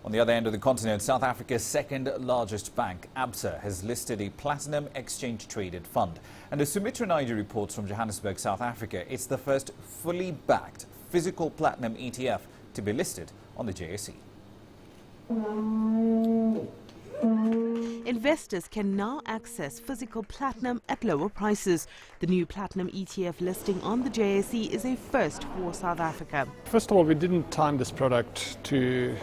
On the other end of the continent, South Africa's second largest bank, Absa, has listed a platinum exchange-traded fund. And as Sumitra Nydoo reports from Johannesburg, South Africa, it's the first fully backed physical platinum ETF to be listed on the JSE. Investors can now access physical platinum at lower prices. The new platinum ETF listing on the JSE is a first for South Africa. First of all, we didn't time this product to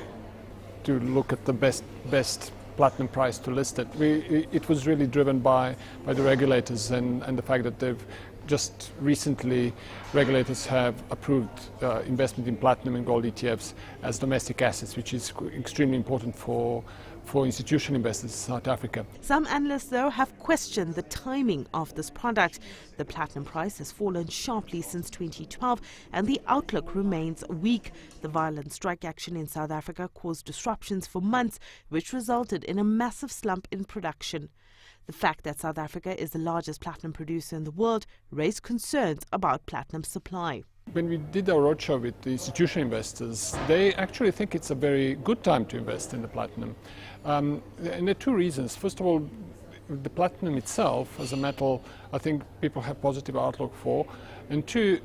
look at the best platinum price to list it. It was really driven by the regulators and the fact that they've just recently, regulators have approved investment in platinum and gold ETFs as domestic assets, which is extremely important for institutional investors in South Africa. Some analysts, though, have questioned the timing of this product. The platinum price has fallen sharply since 2012 and the outlook remains weak. The violent strike action in South Africa caused disruptions for months, which resulted in a massive slump in production. The fact that South Africa is the largest platinum producer in the world raised concerns about platinum supply. When we did our roadshow with the institutional investors, they actually think it's a very good time to invest in the platinum. And there are two reasons. First of all, the platinum itself as a metal, I think people have positive outlook for. And two,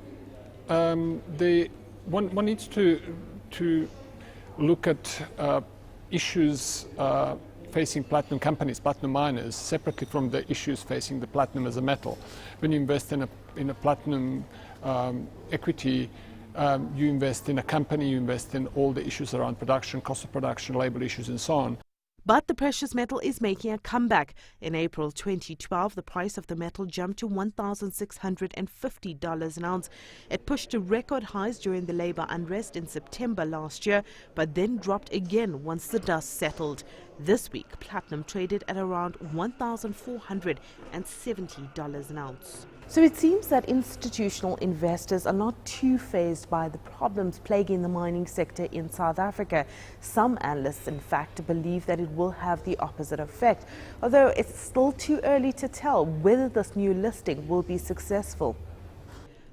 one needs to look at issues facing platinum companies, platinum miners, separately from the issues facing the platinum as a metal. When you invest in a platinum equity, you invest in a company, you invest in all the issues around production, cost of production, labor issues and so on. But the precious metal is making a comeback. In April 2012, the price of the metal jumped to $1,650 an ounce. It pushed to record highs during the labor unrest in September last year, but then dropped again once the dust settled. This week, platinum traded at around $1,470 an ounce. So it seems that institutional investors are not too fazed by the problems plaguing the mining sector in South Africa. Some analysts, in fact, believe that it will have the opposite effect, although it's still too early to tell whether this new listing will be successful.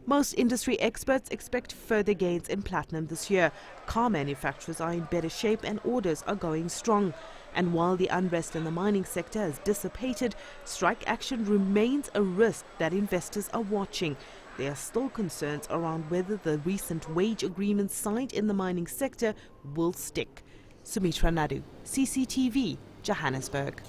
Most industry experts expect further gains in platinum this year. Car manufacturers are in better shape and orders are going strong. And while the unrest in the mining sector has dissipated, strike action remains a risk that investors are watching. There are still concerns around whether the recent wage agreements signed in the mining sector will stick. Sumitra Nydoo, CCTV, Johannesburg.